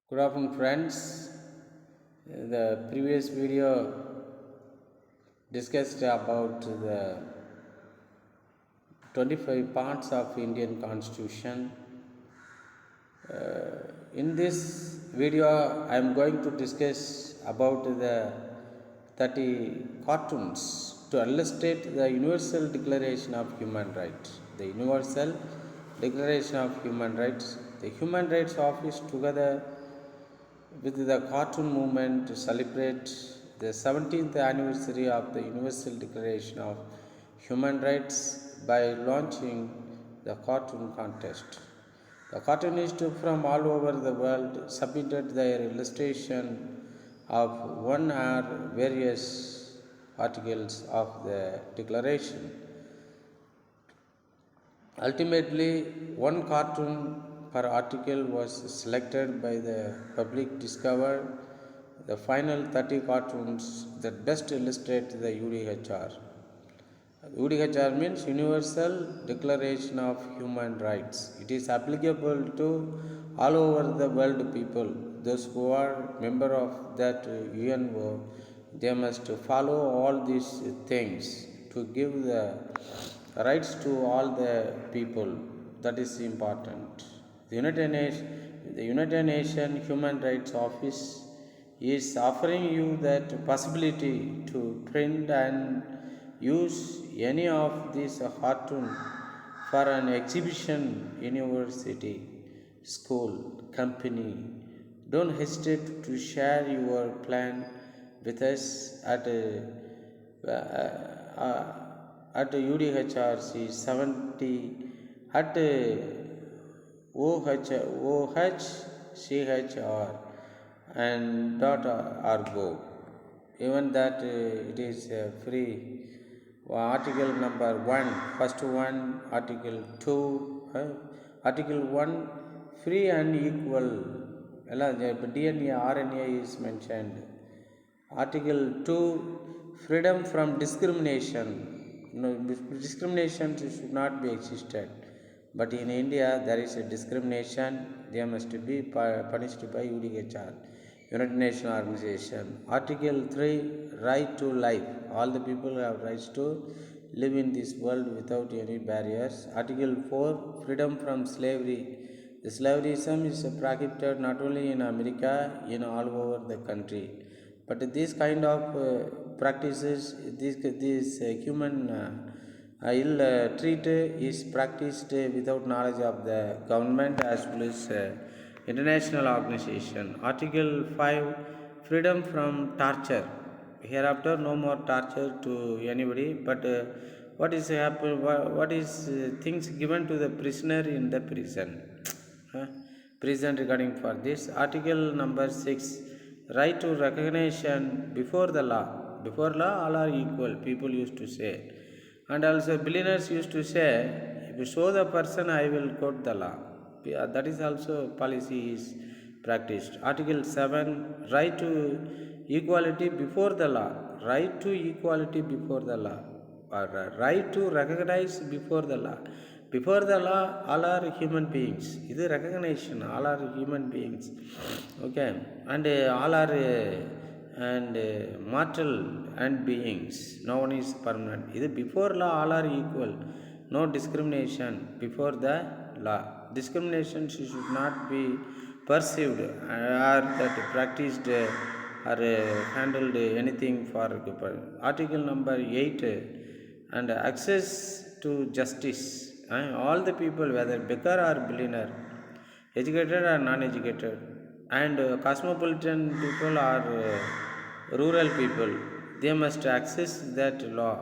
Good afternoon, friends. The previous video discussed about the 25 parts of Indian Constitution. In this video, I am going to discuss about the 30 cartoons to illustrate the Universal Declaration of Human Rights. The Universal Declaration of Human Rights. The Human Rights Office, together with the cartoon movement, to celebrate the 17th anniversary of the Universal Declaration of Human Rights by launching the cartoon contest. The cartoonists from all over the world submitted their illustration of one or various articles of the declaration. Ultimately, one cartoon per article was selected by the public, discovered the final 30 cartoons that best illustrate the UDHR. UDHR means Universal Declaration of Human Rights. It is applicable to all over the world people. Those who are member of that UNO, they must follow all these things to give the rights to all the people. That is important. The United Nations Human Rights Office is offering you that possibility to print and use any of these cartoon for an exhibition, university, school, company. Don't hesitate to share your plan with us at UDHRC 70 at OHCHR and .org. Even that it is free. Article number 1, first one, Article 2, Article 1, free and equal. DNA, RNA is mentioned. Article 2, freedom from discrimination. Discrimination should not be existed. But in India, there is a discrimination. They must be punished by UDHR, United Nations Organization. Article 3, right to life. All the people have rights to live in this world without any barriers. Article 4, freedom from slavery. The slaveryism is prohibited not only in America, in all over the country. But these kind of practices, this human ill treat is practiced without knowledge of the government as well as international organization. Article 5, freedom from torture. Hereafter, no more torture to anybody. But what is happen? What is things given to the prisoner in the prison? Prison regarding for this. Article number 6, right to recognition before the law. Before law, all are equal. People used to say. And also billionaires used to say, if you show the person, I will quote the law. That is also policy is practiced. Article 7, right to equality before the law. Right to equality before the law. Or right to recognize before the law. Before the law, all are human beings. This is recognition. All are human beings. Okay. And all are mortal and beings. No one is permanent. This before law, all are equal. No discrimination before the law. Discrimination should not be perceived or that practiced or handled anything for Article number 8, and access to justice. All the people, whether beggar or billionaire, educated or non-educated, and cosmopolitan people or rural people, they must access that law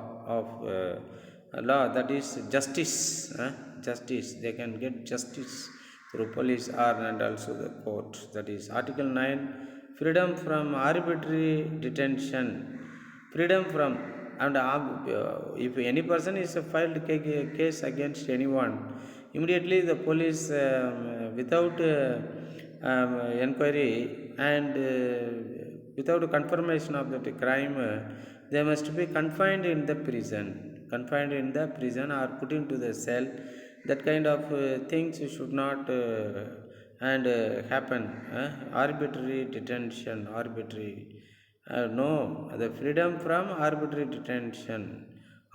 that is justice. Justice, they can get justice through police or and also the court. That is Article 9, freedom from arbitrary detention. Freedom from, and if any person is filed case against anyone, immediately the police without inquiry and without confirmation of that crime, they must be confined in the prison or put into the cell. That kind of things should not and happen arbitrary detention, arbitrary no, the freedom from arbitrary detention,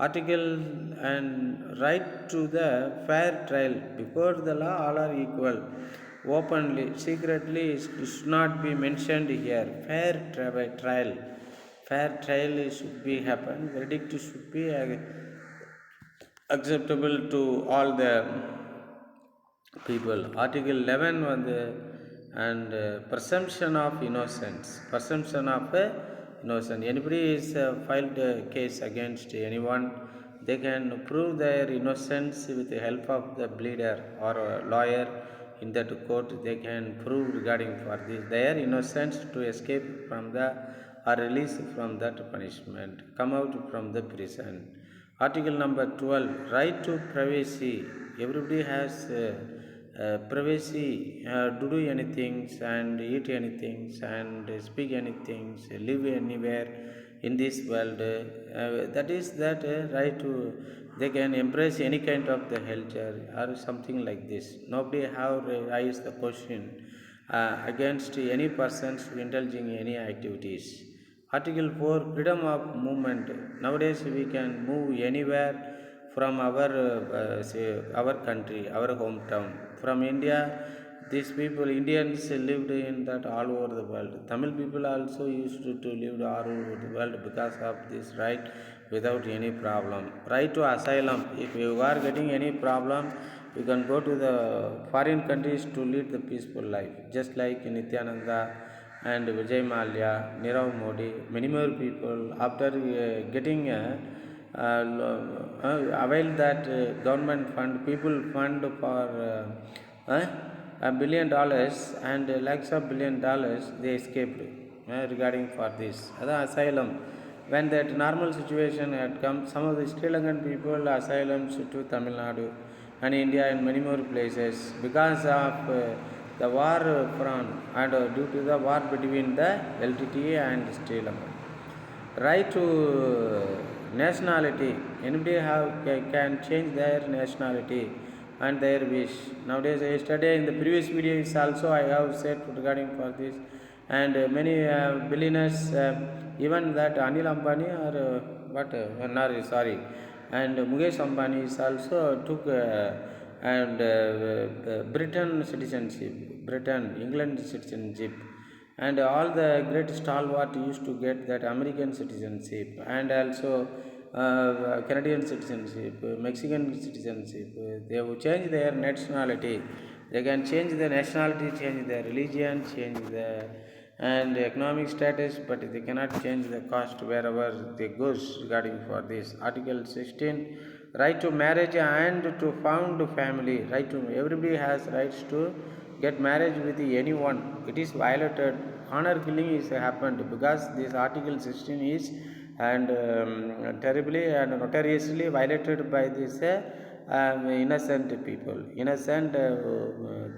article and right to the fair trial before the law, all are equal, openly, secretly should not be mentioned here. Fair trial, fair trial should be happen, verdict should be acceptable to all the people. Article 11 was the and presumption of innocence. Presumption of innocence. Anybody is filed a case against anyone, they can prove their innocence with the help of the pleader or a lawyer in that court. They can prove regarding for this their innocence to escape from the or release from that punishment, come out from the prison. Article number 12, right to privacy. Everybody has privacy to do anything and eat anything and speak anything, live anywhere in this world. That is that right to they can embrace any kind of the health or something like this. Nobody have raised the question against any persons indulging in any activities. Article 4, freedom of movement. Nowadays we can move anywhere from our country, our hometown. From India, these people, Indians lived in that all over the world. Tamil people also used to live all over the world because of this right without any problem. Right to asylum. If you are getting any problem, you can go to the foreign countries to lead the peaceful life. Just like Nityananda and Vijay Mallya, Nirav Modi, many more people after getting avail that government fund, people fund for $1 billion and lakhs of $1 billion, they escaped regarding for this. The asylum. When that normal situation had come, some of the Sri Lankan people asylums to Tamil Nadu and India and many more places because of the war front and due to the war between the LTT and Sri Lanka. Right to nationality. Anybody can change their nationality and their wish. Nowadays, yesterday in the previous video is also I have said regarding for this, and many billionaires, even that Anil Ambani or sorry, and Mukesh Ambani is also took and Britain citizenship, Britain, England citizenship, and all the great stalwart used to get that American citizenship and also Canadian citizenship, Mexican citizenship. They will change their nationality. They can change their nationality, change their religion, change their and economic status, but they cannot change the caste wherever they goes regarding for this. Article 16, right to marriage and to found family. Right to everybody has rights to get marriage with anyone. It is violated. Honor killing is happened because this article 16 is and terribly and notoriously violated by this innocent people, innocent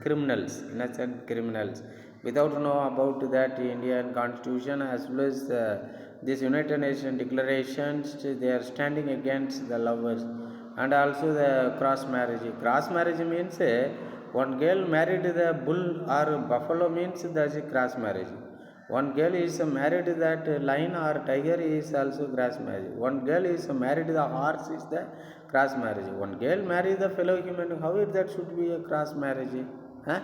criminals without know about that Indian constitution as well as this United Nations declarations. They are standing against the lovers and also the cross marriage. Cross marriage means one girl married the bull or buffalo means that's a cross marriage. One girl is married that lion or tiger is also cross marriage. One girl is married the horse is the cross marriage. One girl married the fellow human. How is that should be a cross marriage? Huh?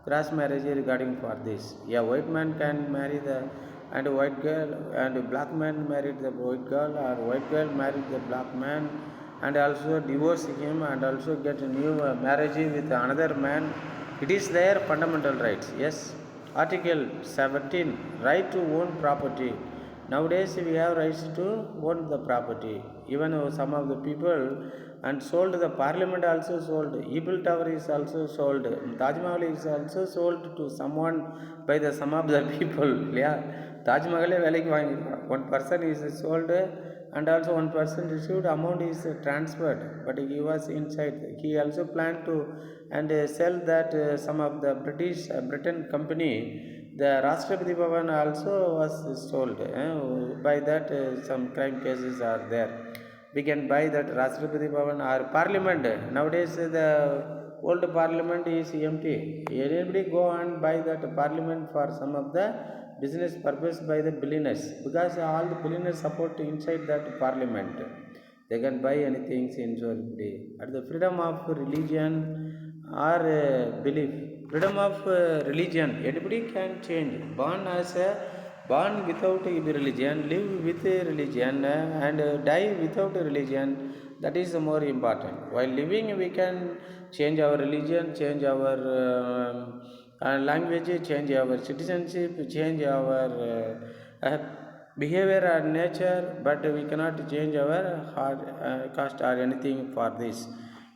Cross marriage regarding for this. Yeah, white man can marry the and white girl and black man married the white girl or white girl married the black man and also divorce him and also get a new marriage with another man. It is their fundamental rights. Yes. Article 17, right to own property. Nowadays we have rights to own the property. Even some of the people and sold, the parliament also sold. Eiffel Tower is also sold. Taj Mahal is also sold to someone by the some of the people. Yeah, Taj Mahal one person is sold and also one person received amount is transferred, but he was inside. He also planned to and sell that some of the Britain company. The Rashtrapati Bhavan also was sold. By that some crime cases are there. We can buy that Rashtrapati Bhavan or Parliament. Nowadays the old parliament is empty. Anybody go and buy that parliament for some of the business purpose by the billionaires, because all the billionaires support inside that parliament. They can buy anything in day. At the freedom of religion or belief, freedom of religion, anybody can change. Born without religion, live with religion, and die without religion. That is more important. While living, we can change our religion, change our language, change our citizenship, change our behavior and nature, but we cannot change our heart, caste or anything for this.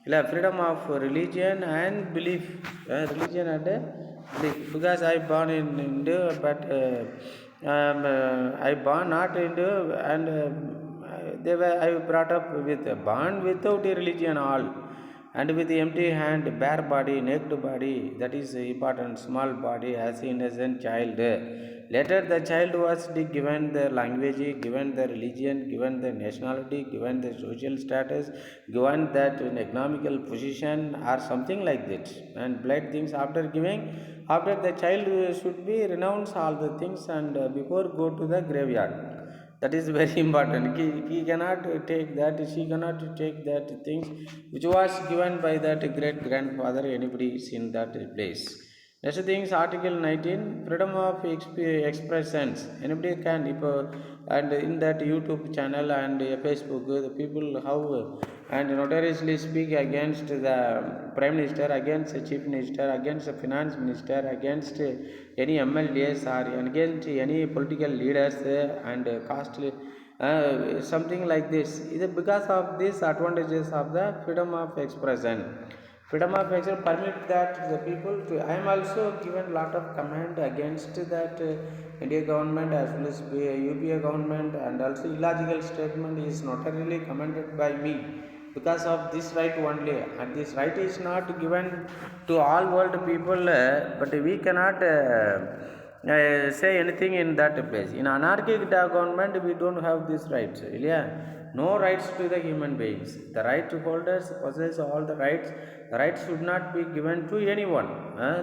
Freedom of religion and belief, religion and belief. Because I born in India, but I born not in India, and I brought up with born without a religion all, and with empty hand, bare body, naked body. That is important. Small body as innocent child. Later, the child was given the language, given the religion, given the nationality, given the social status, given that in economical position or something like that. And blind things after giving, after the child should be renounce all the things and before go to the graveyard. That is very important. He cannot take that, she cannot take that things which was given by that great grandfather. Anybody is in that place. Next thing is Article 19, freedom of expressions. Anybody can, if, and in that YouTube channel and Facebook, the people how and notoriously speak against the Prime Minister, against the Chief Minister, against the Finance Minister, against any MLAs or against any political leaders and costly something like this. It is because of these advantages of the freedom of expression. Freedom of expression permit that the people to. I am also given lot of comment against that India government as well as UPA government, and also illogical statement is not really commented by me because of this right only, and this right is not given to all world people, but we cannot say anything in that place. In anarchic government, we don't have these rights. Yeah, no rights to the human beings. The right holders possess all the rights. The rights should not be given to anyone.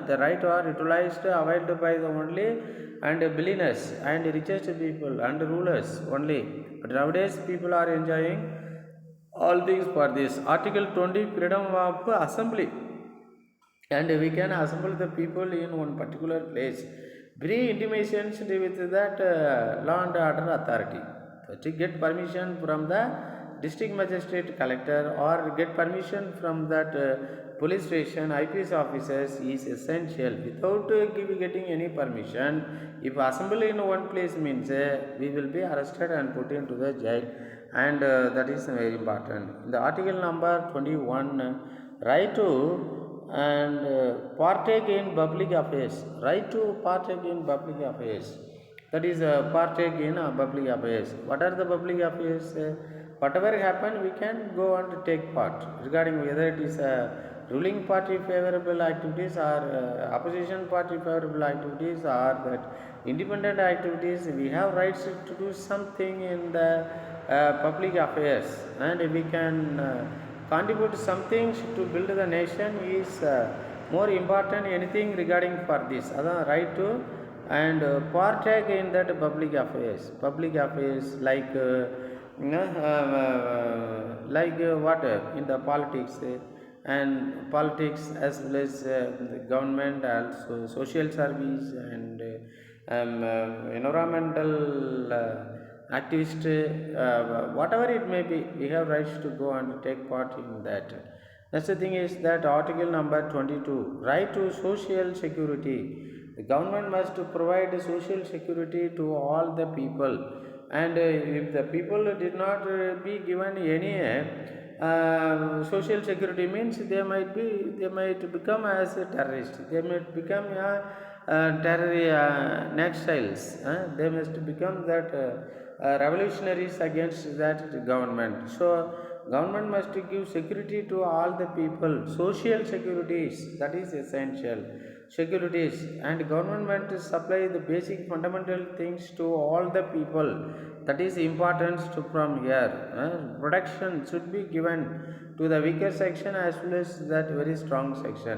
The right are utilized, avoided by the only and billionaires and richest people and rulers only. But nowadays, people are enjoying all things for this. Article 20, freedom of assembly, and we can assemble the people in one particular place. Very intimations with that law and order authority. To get permission from the district magistrate collector or get permission from that police station IPS officers is essential. Without getting any permission, if assembly in one place means we will be arrested and put into the jail, and that is very important. In the article number 21, right to and partake in public affairs. Right to partake in public affairs, that is partake in public affairs. What are the public affairs? Whatever happen, we can go and take part regarding whether it is ruling party favorable activities or opposition party favorable activities or that independent activities. We have rights to do something in the public affairs, and we can contribute something to build the nation is more important anything regarding for this. That's right to and partake in that public affairs like what in the politics and politics as well as the government, also social service and environmental activist, whatever it may be, we have rights to go and take part in that. Next thing is that article number 22, right to social security. The government must provide social security to all the people, and if the people did not be given any social security, means they might become as a terrorist, they might become terror naxals, they must become that revolutionaries against that government. So Government must give security to all the people. Social securities, that is essential. Securities, and government must supply the basic fundamental things to all the people. That is important from here. Protection should be given to the weaker section as well as that very strong section.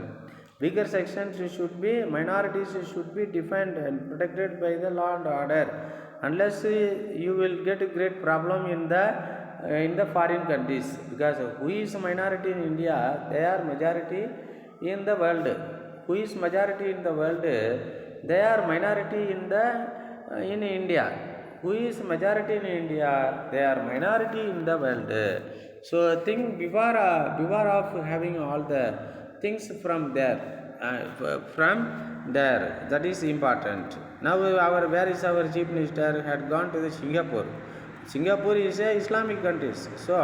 Weaker sections should be, minorities should be defended and protected by the law and order. Unless you will get a great problem in the foreign countries, because who is minority in India, they are majority in the world. Who is majority in the world, they are minority in India. Who is majority in India, they are minority in the world. So think before of having all the things from there, that is important. Now our, where is our chief minister, had gone to the Singapore. Singapore is a Islamic country. So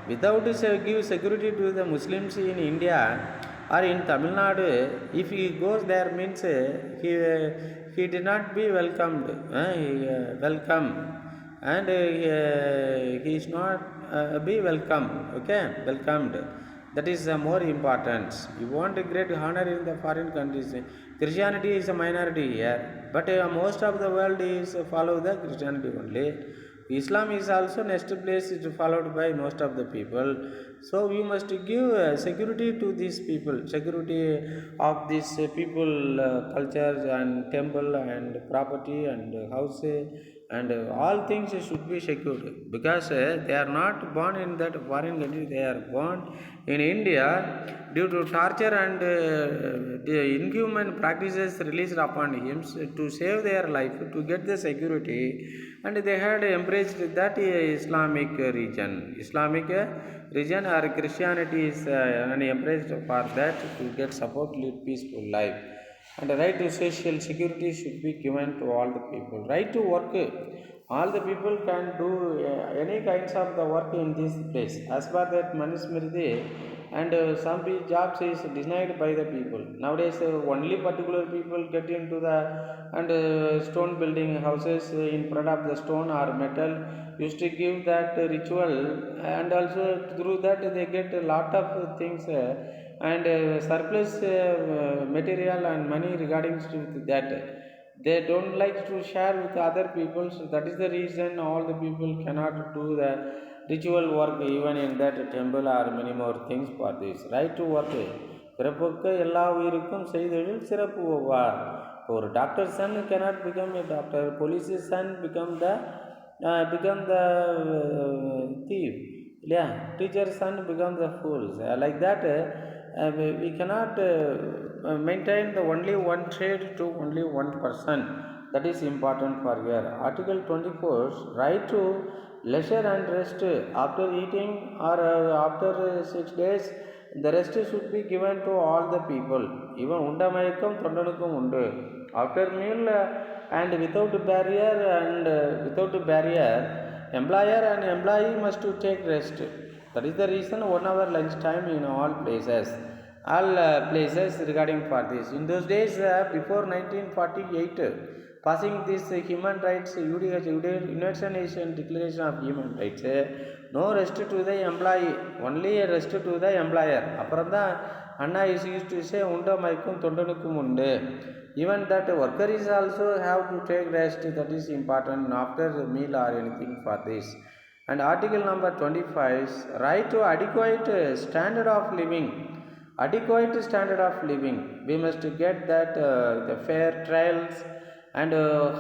without give security to the Muslims in India or in Tamil Nadu, if he goes there means he did not be welcomed. Welcome, and he is not be welcome. Okay, welcomed. That is more important. You want a great honor in the foreign countries. Christianity is a minority here, but most of the world is follow the Christianity only. Islam is also next place, is followed by most of the people. So we must give security to these people, security of these people, cultures and temple and property and house, and all things should be secured, because they are not born in that foreign country, they are born in India. Due to torture and the inhuman practices released upon him, to save their life, to get the security, and they had embraced that Islamic region or Christianity is embraced for that, to get support, lead peaceful life. And the right to social security should be given to all the people. Right to work, all the people can do any kinds of the work in this place as per that Manusmriti. And some jobs is denied by the people nowadays. Only particular people get into the, and stone building houses in front of the stone or metal used to give that ritual, and also through that they get a lot of things, and surplus material and money regarding to that. They don't like to share with other people. So that is the reason all the people cannot do the ritual work even in that temple or many more things for this. Right to work, பிறப்புக்கு எல்லா உயிருக்கும் செய்தொழில் சிறப்பு ஒவ்வார். ஒரு doctor son cannot become a doctor, police son become the thief. Yeah, teacher son become the fools. Like that, we cannot maintain the only one trade to only one person. That is important for here. Article 24, right to leisure and rest after eating or after 6 days. The rest should be given to all the people. Even undamaikam thondanukkum undu. After meal and without barrier, employer and employee must to take rest. That is the reason 1 hour lunch time in all places. Places regarding for this. In those days, before 1948, passing this human rights, United Nations Declaration of Human Rights, no rest to the employee, only a rest to the employer. Aparanda Anna is used to say unda maikum tondanukum undu. Even that worker is also have to take rest. That is important after the meal or anything for this. And article number 25, right to adequate standard of living. Adequate standard of living, we must get that the fair trials and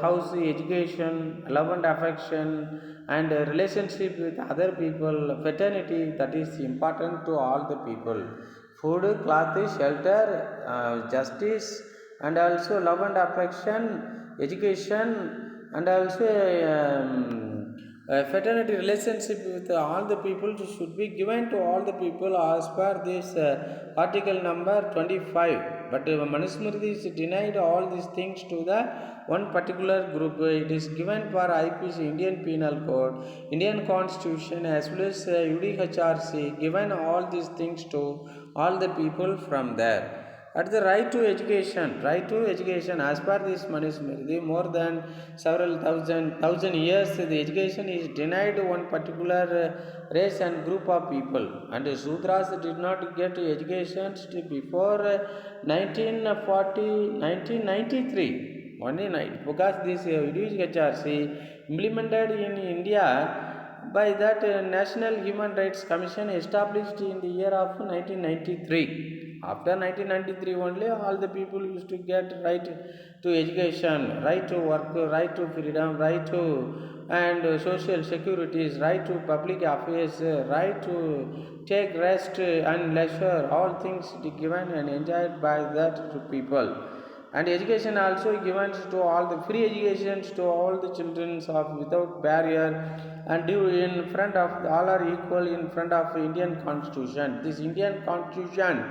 house, education, love and affection, and relationship with other people, fraternity. That is important to all the people. Food, cloth, shelter, justice, and also love and affection, education, and also fraternity relationship with all the people should be given to all the people as per this article number 25. But Manusmriti is denied all these things to the one particular group. It is given for IPC, Indian Penal Code, Indian Constitution, as well as UDHRs, given all these things to all the people from there. At the right to education, as per this Manusmriti, more than several thousand years, the education is denied one particular race and group of people. And the Sudras did not get education before 1940, 1993. Only night, because this UDHRs implemented in India by that National Human Rights Commission established in the year of 1993. After 1993 only, all the people used to get right to education, right to work, right to freedom, right to and social securities, right to public affairs, right to take rest and leisure, all things given and enjoyed by that to people. And education also given to all the free educations to all the children of without barrier, and due in front of all are equal in front of Indian constitution. This Indian constitution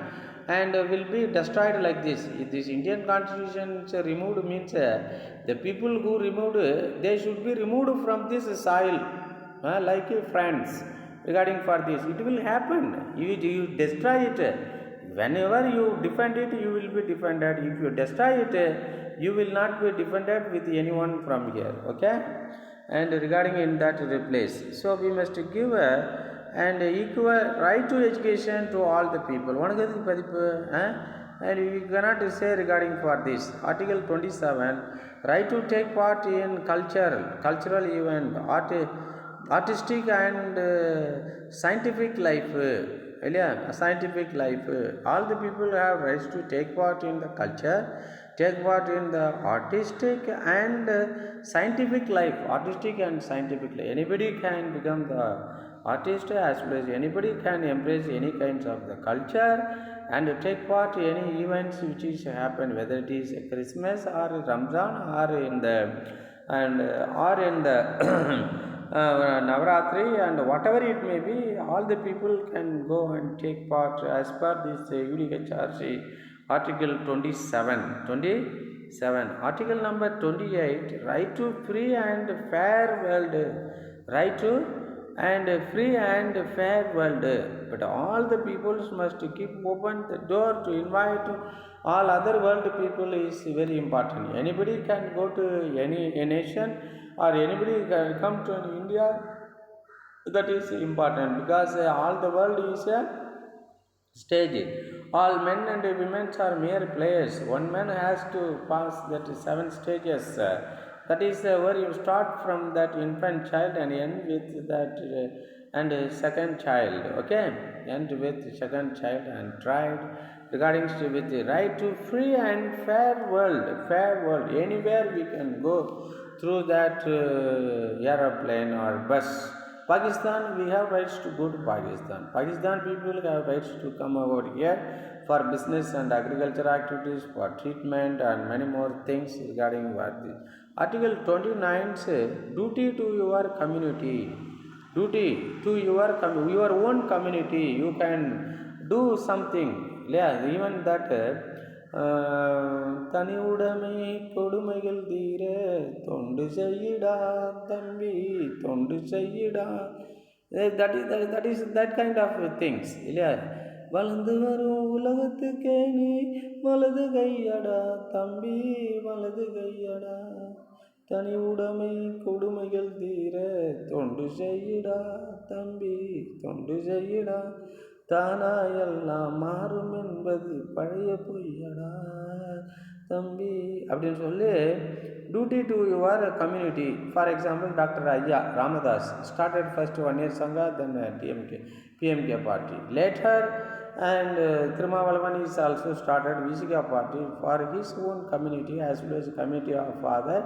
and will be destroyed like this. If this Indian constitution is removed means the people who removed they should be removed from this soil, like friends. Regarding for this, it will happen. You destroy it. Whenever you defend it, you will be defended. If you destroy it, you will not be defended with anyone from here. Okay. And regarding in that place, so we must give and equal right to education to all the people. And we cannot say regarding for this Article 27, right to take part in cultural event, artistic and scientific life. Scientific life. All the people have rights to take part in the culture, take part in the artistic and scientific life. Artistic and scientific life. Anybody can become the artist, as well as anybody can embrace any kinds of the culture and take part in any events which is happen, whether it is Christmas or Ramzan or in the Navaratri and whatever it may be, all the people can go and take part as per this UDHRC Article 27. Article number 28, right to free and fair world. Right to and free and fair world. But all the peoples must keep open the door to invite all other world people is very important. Anybody can go to any nation or anybody can come to India. That is important because all the world is a stage. All men and women are mere players. One man has to pass that 7 stages. That is where you start from that infant child and end with that and second child. Okay, end with second child and tried regarding with the right to free and fair world. Fair world. Anywhere we can go through that aeroplane or bus. Pakistan, we have rights to go to Pakistan. Pakistan people have rights to come over here for business and agriculture activities, for treatment and many more things regarding what this. Article 29 says, duty to your community. Duty to your own community. You can do something. Yeah, even that தனி உடைமை கொடுமைகள் தீர தொண்டு செய்யிடா தம்பி தொண்டு செய்யிடா. That kind of things. இல்லையா, வளர்ந்து வரும் உலகத்துக்கே நீ வலது கையடா தம்பி வலது கையடா, தனி உடைமை கொடுமைகள் தீர தொண்டு செய்யிடா தம்பி தொண்டு செய்யிடா, தானா எல்லாம் மாறும் என்பது பழைய பொய்யடா தம்பி அப்படின்னு சொல்லி duty to your community. For example, Dr. Ayya Ramadas started first 1 year Sangha, then PMK party. Later, and Thirumavalavan is also started Visika party for his own community as well as community of other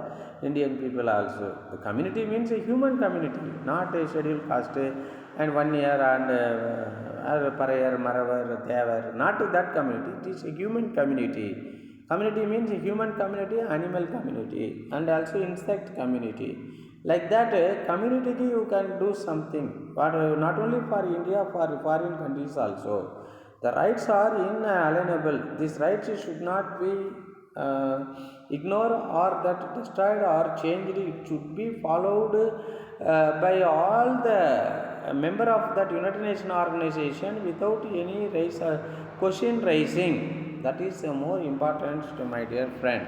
Indian people also. The community means a human community, not a scheduled caste and 1 year and Parayar, Maravar, Devar, not that community. It is a human community. Community means a human community, animal community and also insect community. Like that community you can do something, but not only for India, for foreign countries also. The rights are inalienable. These rights should not be ignored or that destroyed or changed. It should be followed by all the member of that United Nations organization without any question raising. That is more important, to my dear friend.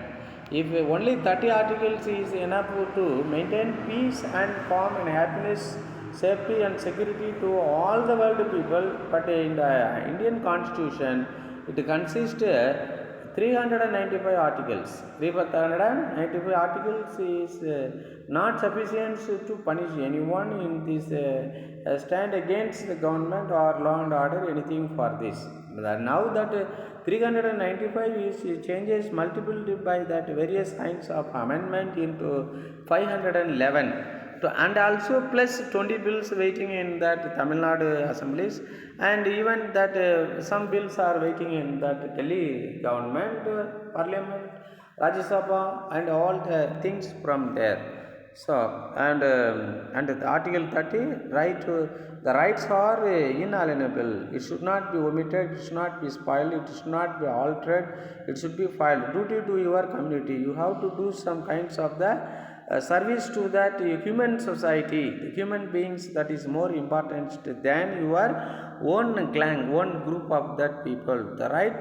If only 30 articles is enough to maintain peace and calm and happiness, safety and security to all the world people, but in the Indian Constitution, it consists 395 articles. 395 articles is not sufficient to punish anyone in this stand against the government or law and order, anything for this. Now that 395 is changes multiple by that various kinds of amendment into 511 and also plus 20 bills waiting in that Tamil Nadu assemblies, and even that some bills are waiting in that Delhi government parliament, Rajya Sabha, and all the things from there. So and the Article 30, right to the rights are inalienable. It should not be omitted, it should not be spoiled, it should not be altered, it should be filed. Duty to your community, you have to do some kinds of the service to that human society, the human beings, that is more important than your own clan, one group of that people. The right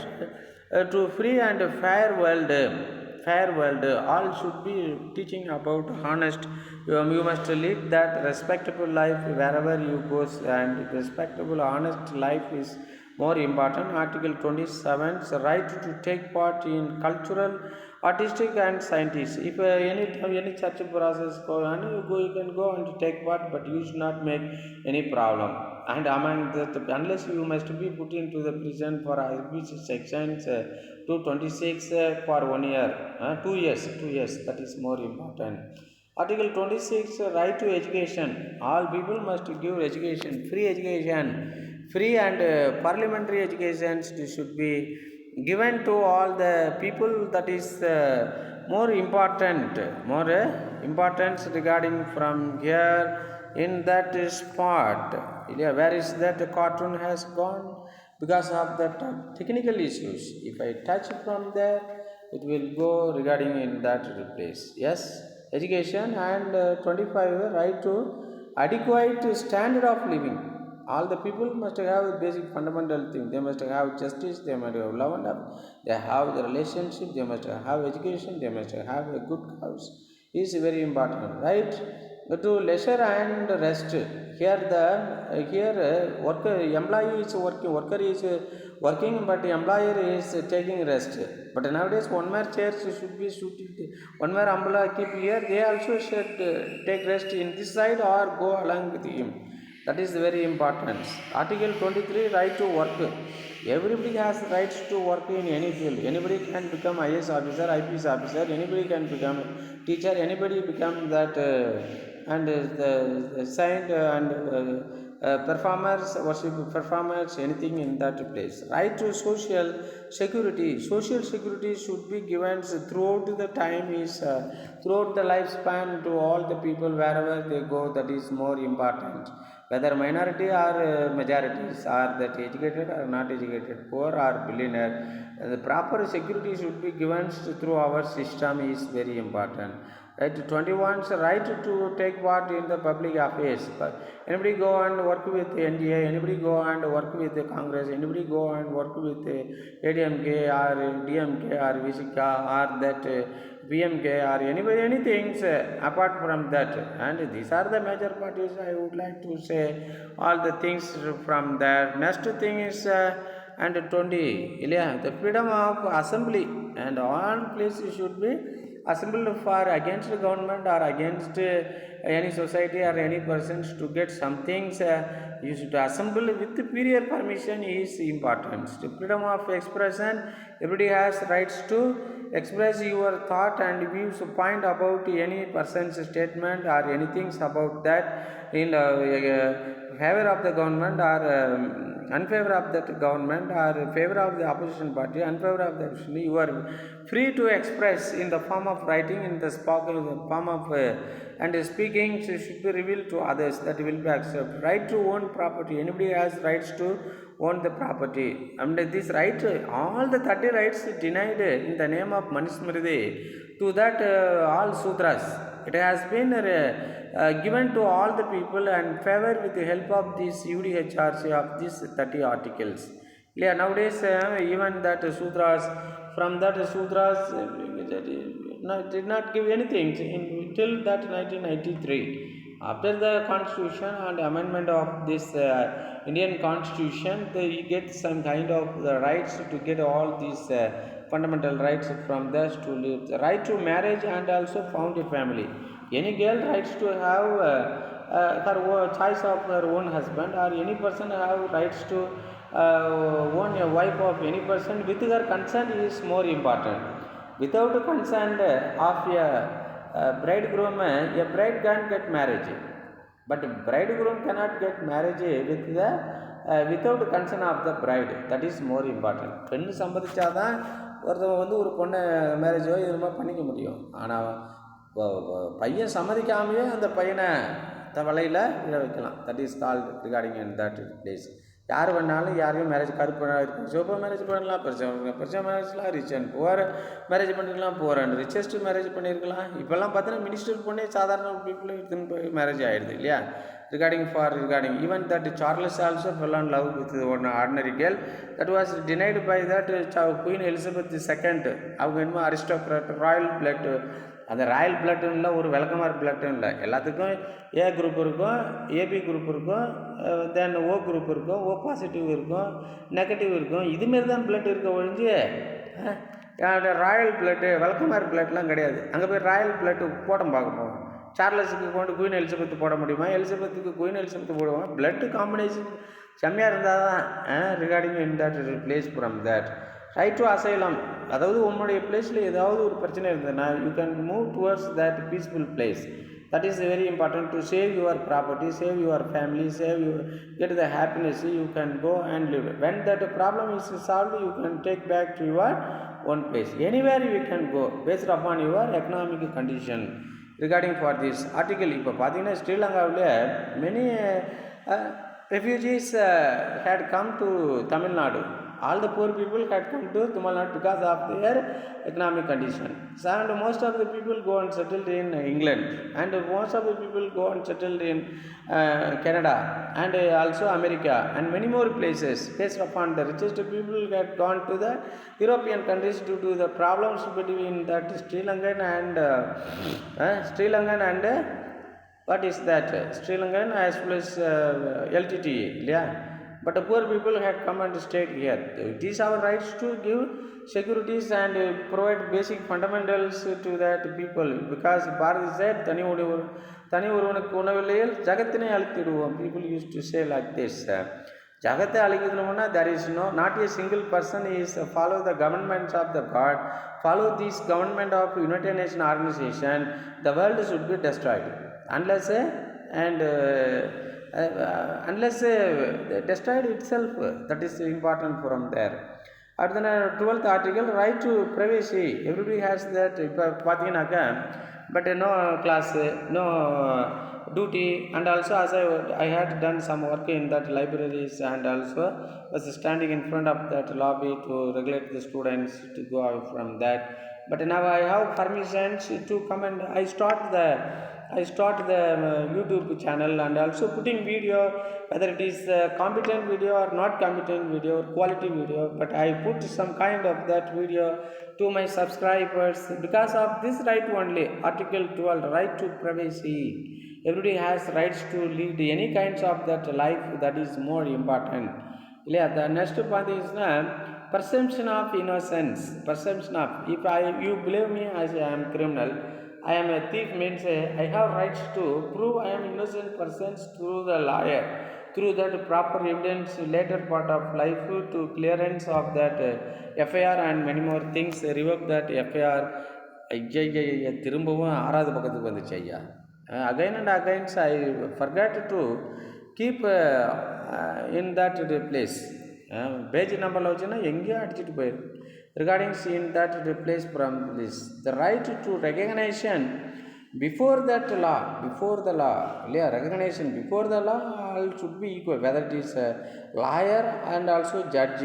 to free and fair world, all should be teaching about honest. You must lead that respectable life wherever you go, and respectable honest life is more important. Article 27 is the right to take part in cultural, artistic and scientists. If any church process go on, you can go and take part, but you should not make any problem. And among unless you must be put into the prison for which sections 226 for 1 year, 2 years, that is more important. Article 26, right to education. All people must give education, free and parliamentary education should be given to all the people. That is more importance regarding from here in that spot. Yeah, where is that cartoon has gone? Because of that technical issues. If I touch from there, it will go regarding in that place. Yes, education and 25 right to adequate standard of living. All the people must have a basic fundamental thing. They must have justice, they must have love and love, they have the relationship, they must have education, they must have a good house. Is very important, right? To leisure and rest. Here the worker employee is worker is working, but employer is taking rest. But nowadays one more chairs should be suited, one more umbrella keep here, they also should take rest in this side or go along with him. That is very important. Article 23, right to work. Everybody has rights to work in any field. Anybody can become IAS officer, IPS officer, anybody can become a teacher, anybody become that and the saint and performers, worship performers, anything in that place. Right to social security. Social security should be given throughout the time, is throughout the lifespan to all the people wherever they go. That is more important. Whether minority or majorities, are that educated or not educated, poor or billionaire, the proper security should be given through our system is very important. Right, 21 is right to take part in the public affairs. Anybody go and work with NDA, anybody go and work with the Congress, anybody go and work with ADMK or DMK or Visika or that BMK or anybody, anything apart from that. And these are the major parties. I would like to say all the things from there. Next thing is and 20, yeah, the freedom of assembly, and all places should be assembled for against the government or against any society or any persons to get some things. You should assemble with superior permission is important. The freedom of expression, everybody has rights to express your thought and views, point about any person's statement or anything about that in favor of the government or unfavor of that government or favor of the opposition party, unfavor of the opposition. You are free to express in the form of writing, in the spoken, in the form of and speaking should be revealed to others, that will be accepted. Right to own property, anybody has rights to own the property. And this right, all the 30 rights denied in the name of Manusmriti to that all sutras. It has been given to all the people and favor with the help of these UDHRs of these 30 articles. Yeah, nowadays even that sutras, from that sutras did not give anything till that 1993. After the constitution and amendment of this Indian constitution, they get some kind of the rights to get all these fundamental rights from this to live, the right to marriage and also found a family. Any girl rights to have choice of her own husband, or any person have rights to own a wife of any person with her consent is more important. Without consent of a bridegroom, a bride can't get marriage. But bridegroom cannot get marriage with the without consent of the bride. That is more important. பெண்ணு சம்மதிச்சாதான் ஒருத்தவங்க வந்து ஒரு பொண்ணை மேரேஜோ இது மாதிரி பண்ணிக்க முடியும். ஆனால் பையன் சம்மதிக்காமையே அந்த பையனை வலையில் விழ வைக்கலாம். That is called regarding in that place. யார் வேணாலும் யாரையும் மேரேஜ் கருப்பு சிவப்பாக மேரேஜ் பண்ணலாம், பெருசாக மேரேஜ்லாம் ரிச் அண்ட் புவர் மேரேஜ் பண்ணிருக்கலாம், புவர் அண்ட் ரிச்சஸ்ட் மேரேஜ் பண்ணியிருக்கலாம். இப்போல்லாம் பார்த்தீங்கன்னா மினிஸ்டர் பொண்ணே சாதாரண பீப்புள் எடுத்துன்னு போய் மேரேஜ் ஆகிடுது இல்லையா. regarding even that Charles also fell in love with one ordinary girl that was denied by that Queen Elizabeth II. அவங்க என்னமோ அரிஸ்டோக்ராட் ராயல் பிளட், அந்த ராயல் பிளட்டும் இல்லை, ஒரு வெல்கமார் பிளட்டும் இல்லை. எல்லாத்துக்கும் ஏ குரூப் இருக்கும், ஏபி குரூப் இருக்கும், தென் ஓ குரூப் இருக்கும், ஓ பாசிட்டிவ் இருக்கும், நெகட்டிவ் இருக்கும். இதுமாரி தான் பிளட் இருக்க ஒழிஞ்சு ராயல் பிளட்டு வெல்கமார் பிளட்லாம் கிடையாது. அங்கே போய் ராயல் பிளட்டு போட்டோம் பார்க்கணும். சார்லஸுக்கு கொண்டு குயின் எலிசபெத் போட முடியுமா, எலிசபெத்துக்கு குயின் எலிசபெத் போடுவோம். பிளட்டு காம்பினேஷன் செம்மையாக இருந்தால் தான் regarding in that place from that right to asylum. அதாவது உங்களுடைய பிளேஸில் ஏதாவது ஒரு பிரச்சனை இருந்ததுன்னா you can move towards that peaceful place. That is very important to save your property, save your family, get the happiness. You can go and live. When that problem is solved, you can take back to your own place. Anywhere you can go based upon your economic condition. Regarding for this article, இப்போ பார்த்தீங்கன்னா ஸ்ரீலங்காவில் many refugees had come to Tamil Nadu. All the poor people had come to Tamil Nadu because of their economic condition. And most of the people go and settled in England, and most of the people go and settled in Canada and also America and many more places. Based upon the richest people had gone to the European countries due to the problems between that Sri Lankan and what is that? Sri Lankan as well as LTTE, yeah. But the poor people had come and stayed here. It is our rights to give securities and provide basic fundamentals to that people. Because Bharati said, Tani ஒருவனுக்கு உணவில்லையில் ஜகத்தினை அழித்திடுவோம். People used to say like this. ஜகத்தை அழிக்கணும்னா there is not a single person is follow the governments of the God, follow this government of United Nations organization, the world should be destroyed. Unless destroyed itself, that is important from there. At the 12th article, right to privacy. Everybody has that. But no class, no duty, and also as I had done some work in that libraries, and also was standing in front of that lobby to regulate the students to go out from that. But now I have permissions to come and I start the YouTube channel and also putting video, whether it is competent video or not competent video or quality video, but I put some kind of that video to my subscribers because of this right only. Article 12, right to privacy. Everybody has rights to lead any kinds of that life, that is more important. Yeah, the next part is perception of innocence. Perception of, if you believe me as I am criminal, I am a thief, means I have rights to prove I am innocent person through the lawyer, through that proper evidence later part of life to clearance of that FIR and many more things, revoke that FIR. ஐயா திரும்பவும் 6வது பக்கத்துக்கு வந்துச்சு ஐயா. Again and again I forgot to keep in that place. Page நம்பரில் வச்சுன்னா எங்கேயோ அடிச்சுட்டு போயிடும். Regarding seeing that place from this, the right to recognition before that law, before the law, yeah, recognition before the law, all should be equal, whether it is a lawyer and also judge,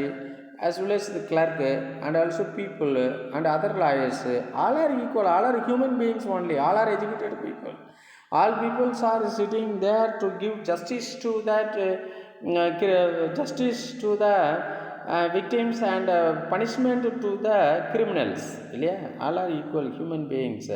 as well as the clerk and also people and other lawyers, all are equal, all are human beings only, all are educated people. All peoples are sitting there to give justice to that justice to the victims and punishment to the criminals. Yeah, all are equal human beings.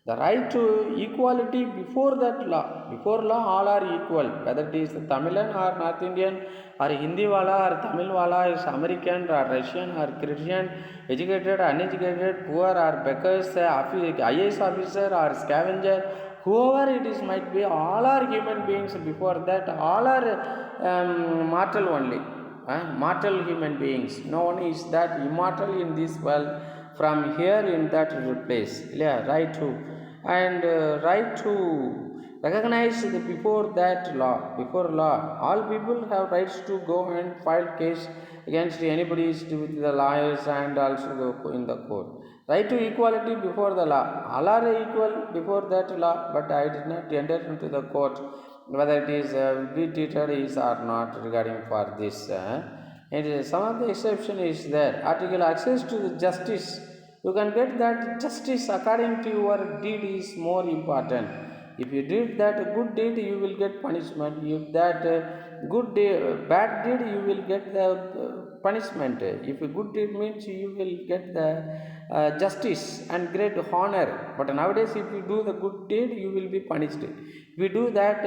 The right to equality before that law. Before law, all are equal. Whether it is Tamilan or North Indian or Hindi wala or Tamil wala is American or Russian or Christian, educated, uneducated, poor or beggars, IAS officer or scavenger, whoever it is might be, all are human beings. Before that, all are mortal only. Mortal human beings. No one is that immortal in this world from here in that place. Yeah, right to and right to recognize the before that law. Before law, all people have rights to go and file case against anybody with the lawyers and also in the court. Right to equality before the law. All are equal before that law, but I did not enter into the court whether it is be treated is or not regarding for this. And some of the exception is there. Article access to the justice. You can get that justice according to your deed is more important. If you did that good deed, you will get punishment. If that good deed, bad deed, you will get the punishment. If a good deed means you will get the justice and great honor. But nowadays, if you do the good deed, you will be punished. If you do that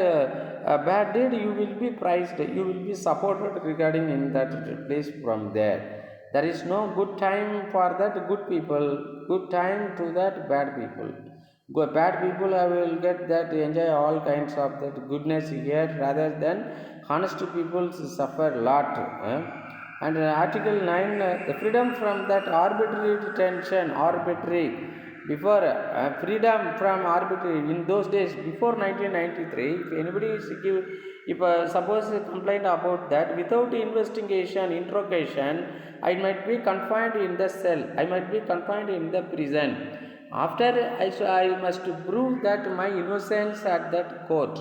bad deed, you will be praised. You will be supported regarding in that place from there. There is no good time for that good people, good time to that bad people. Bad people I will get that enjoy all kinds of that goodness here rather than honest people suffer a lot. And Article 9, the freedom from that arbitrary detention, arbitrary, before freedom from arbitrary, in those days, before 1993, if anybody is give, if suppose a complaint about that, without investigation, interrogation, I might be confined in the cell, I might be confined in the prison. After I must prove that my innocence at that court,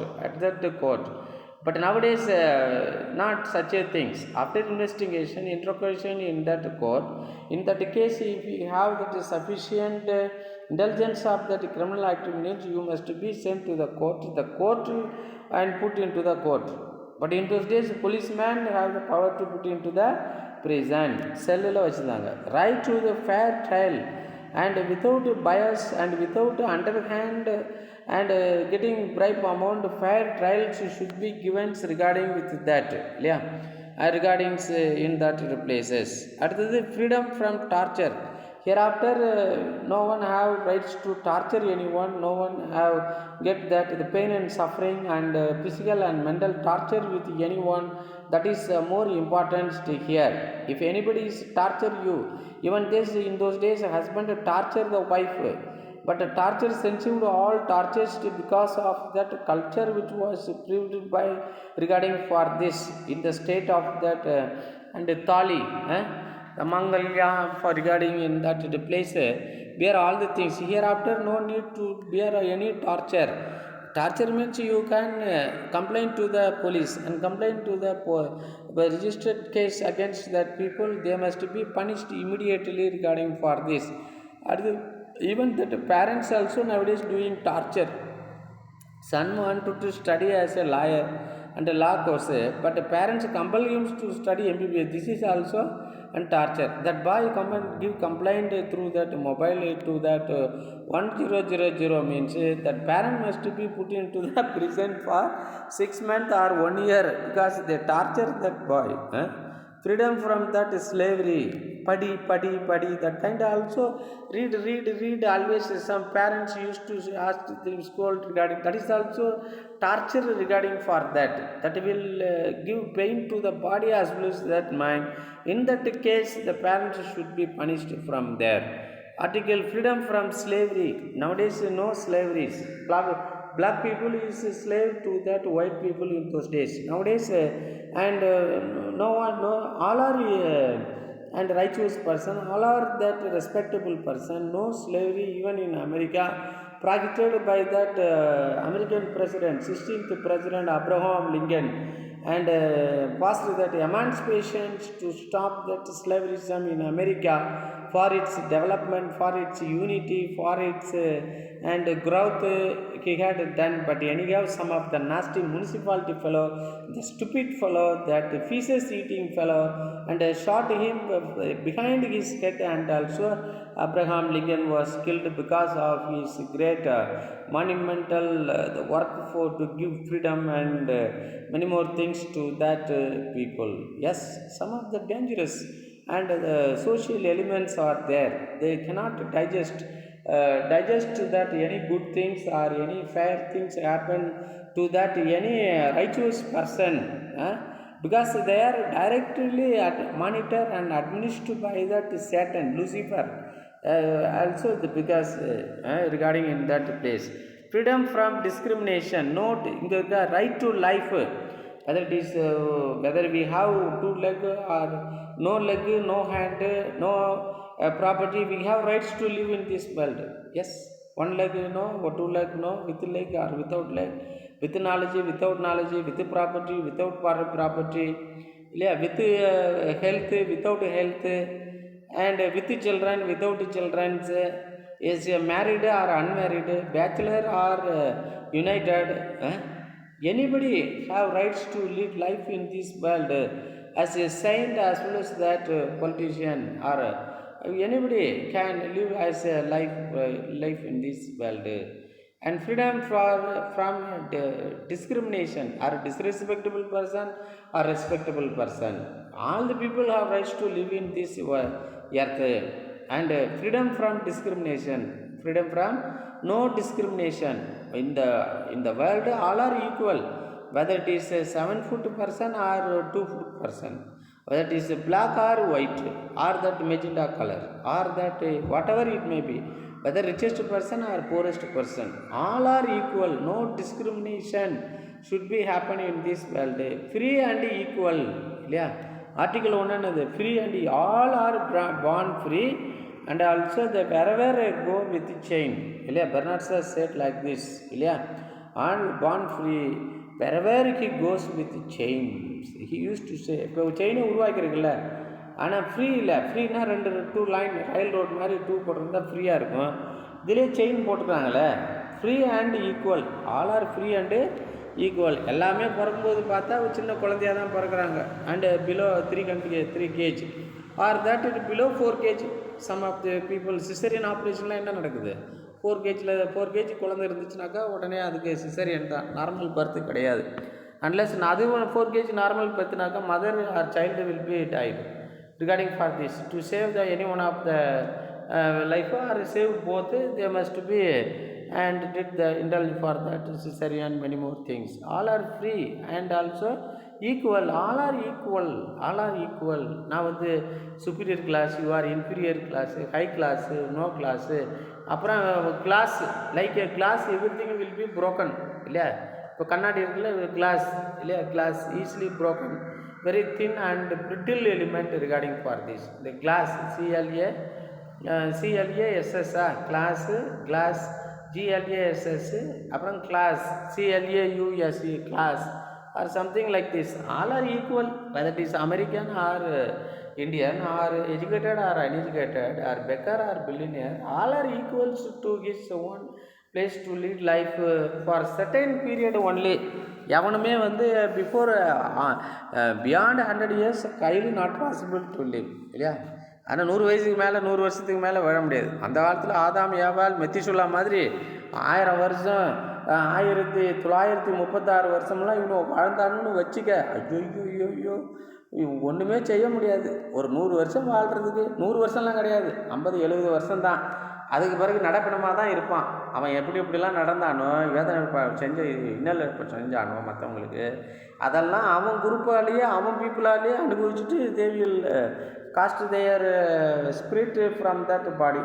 But nowadays, not such a things. After investigation, interrogation in that court, in that case, if you have that sufficient indulgence of that criminal activity, you must be sent to the court and put into the court. But in those days, policemen have the power to put into the prison. Right to the fair trial and without bias and without underhand and getting bribe amount, fair trials should be given regarding with that. Yeah, regarding in that places. At the freedom from torture. Hereafter, no one have rights to torture anyone. No one have get that the pain and suffering and physical and mental torture with anyone. That is more important here. If anybody is torture you, even this in those days, a husband torture the wife, but the torture censored all tortures because of that culture which was proved by regarding for this in the state of that and Tali. The Mangalya for regarding in that place, bear all the things. Hereafter, no need to bear any torture. Torture means you can complain to the police and complain to the registered case against that people. They must be punished immediately regarding for this. Even that parents also nowadays doing torture. Son wanted to study as a lawyer and a law course, but the parents compel him to study MBBS. This is also and torture. That boy come and give complaint through that mobile to that 1000 means that parent must be put into the prison for 6 months or 1 year because they torture that boy. Freedom from that slavery, padi, that kind also read. Always some parents used to ask them scold regarding that is also torture regarding for that. That will give pain to the body as well as that mind. In that case, the parents should be punished from there. Article freedom from slavery. Nowadays, no slaveries. Black people is a slave to that white people in those days. Nowadays, and no one, no, all are and righteous person, all are that respectable person. No slavery even in America, prohibited by that American president, 16th President Abraham Lincoln, and passed that emancipation to stop that slaverism in America. for its development, for its unity, for its and growth he had done. But anyhow, some of the nasty municipality fellow, the stupid fellow, that feces eating fellow, and shot him behind his head, and also Abraham Lincoln was killed because of his great monumental the work for to give freedom and many more things to that people. Yes, some of the dangerous and the social elements are there. They cannot digest that any good things or any fair things happen to that any righteous person, because they are directly monitored and administered by that Satan, Lucifer. Also because regarding in that place, freedom from discrimination, note the right to life, whether it is whether we have two leg or no leg, no hand, no property, we have rights to live in this world. Yes, one leg no, or two leg no, with leg or without leg, with knowledge, without knowledge, with property, without property, yeah, with health, without health, and with children, without children, is married or unmarried, bachelor or united, anybody have rights to live life in this world, as a saint as well as that politician, or anybody can live as a life in this world. And freedom from discrimination, or disrespectable person or respectable person, all the people have rights to live in this earth. And freedom from discrimination, freedom from no discrimination in the world, all are equal, whether it is a 7-foot person or 2-foot person, whether it is black or white, or that magenta color, or that whatever it may be, whether richest person or poorest person, all are equal. No discrimination should be happen in this world. Free and equal. Yeah. Article 1 and free and all are born free, and also the wherever go with chain. Yeah. Bernard said like this. Yeah. And born free wherever he goes with chains. He used to say, இப்போ செயினை உருவாக்கிருக்குல்ல, ஆனால் free இல்லை. ஃப்ரீனா 2 line rail road மாதிரி 2 போட்டிருந்தா ஃப்ரீயாக இருக்கும். இதிலே chain போட்டுக்கிறாங்களே, free and equal, all are free and equal. எல்லாமே பிறக்கும்போது பார்த்தா ஒரு சின்ன குழந்தையாக தான் பிறக்கிறாங்க, and below 3 kg are that it below 4 kg. Some of the people caesarean ஆப்ரேஷன்லாம் என்ன நடக்குது, 4 kg குழந்தை இருந்துச்சுனாக்கா உடனே அதுக்கு சிசரியன் தான், நார்மல் பர்த்து கிடையாது. அன்லெஸ் அது 4 kg நார்மல் பர்த்துனாக்கா mother or child will be died. Regarding for this, to save the any one of the life or save both, they must be and did the indulge for that cesarean, many more things. All are free and also equal. All are equal. All are equal. Now the superior class, you are inferior class, high class, no class. அப்புறம் class, like a class, everything will be broken இல்லையா. இப்போ கண்ணாடி இருக்குல்ல, class இல்லையா, class easily broken, very thin and brittle element. Regarding for this, the glass, CLASS, class, glass, GLASS, அப்புறம் class, CLAUS, class, or something like this. All are equal, whether it is American or Indian, or educated or uneducated, or beggar or billionaire, all are equals to his own place to lead life for certain period only. எவனுமே வந்து before beyond 100 years கையில் not possible to live இல்லையா. ஆனால் 100 வயசுக்கு மேலே, 100 வருஷத்துக்கு மேலே வாழ முடியாது. அந்த காலத்தில் ஆதாம் ஏவாள் மெத்திசுல்லா மாதிரி 1000 வருஷம், 1936 வருஷம்லாம் இவனு வாழ்ந்தான்னு வச்சுக்க, ஐயோ ஒன்றுமே செய்ய முடியாது. ஒரு 100 வருஷம் வாழ்கிறதுக்கு 100 வருஷம்லாம் கிடையாது, 50-70 வருஷம்தான். அதுக்கு பிறகு நடப்பிடமாக தான் இருப்பான். அவன் எப்படிலாம் நடந்தானோ, வேதனை செஞ்ச இன்னல் செஞ்சானோ மற்றவங்களுக்கு, அதெல்லாம் அவன் குரூப்பாலேயே, அவன் பீப்புளாலேயே அனுபவிச்சுட்டு தேவியில் cast their spirit from that body.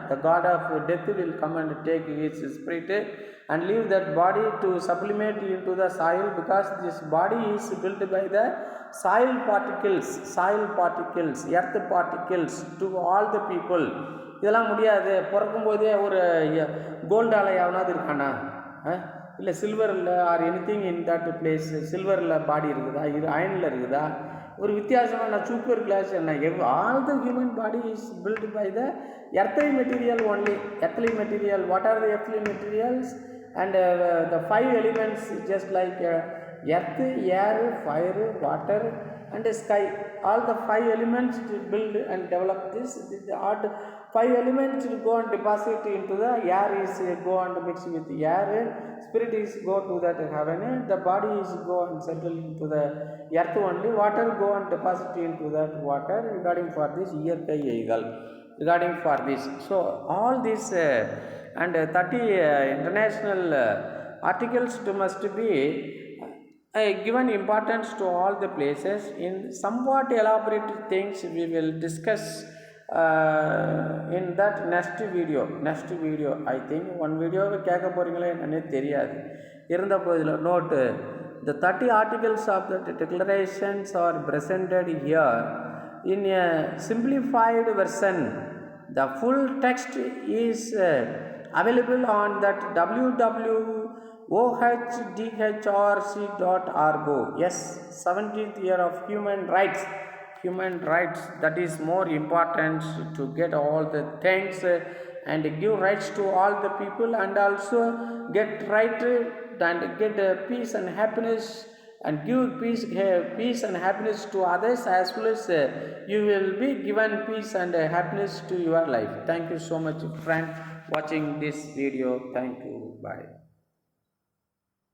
The god of death will come and take his spirit and leave that body to sublimate into the soil, because this body is built by the soil particles, earth particles to all the people. இதெல்லாம் முடியாது. பிறக்கும் போதே ஒரு கோல்டால் எவனாவது இருக்கானா, இல்லை சில்வரில் or anything in that place, சில்வரில் பாடி இருக்குதா, இது அயனில் இருக்குதா, ஒரு வித்தியாசமான சூப்பர் கிளாஸ் என்ன all the human body is built by the earthly material only. Earthly material, what are the earthly materials? And the five elements just like earth, air, fire, water and sky. All the five elements to build and develop this. The odd five elements will go and deposit into the air is go and mix with air. Spirit is go to that heaven. The body is go and settle into the earth only. Water go and deposit into that water. Regarding for this year eagle. Regarding for this, so all this and 30 international articles must be given importance to all the places. In somewhat elaborate things we will discuss in that next video I think one video கேட்க போறீங்களே என்னன்னே தெரியாது இருந்த போதில் note the 30 articles of the declarations are presented here in a simplified version. The full text is available on that www.UDHRs.org. Yes, 17th year of human rights. Human rights, that is more important to get all the things and give rights to all the people and also get right and get peace and happiness and give peace and happiness to others as well as you will be given peace and happiness to your life. Thank you so much friend watching this video. Thank you. Bye.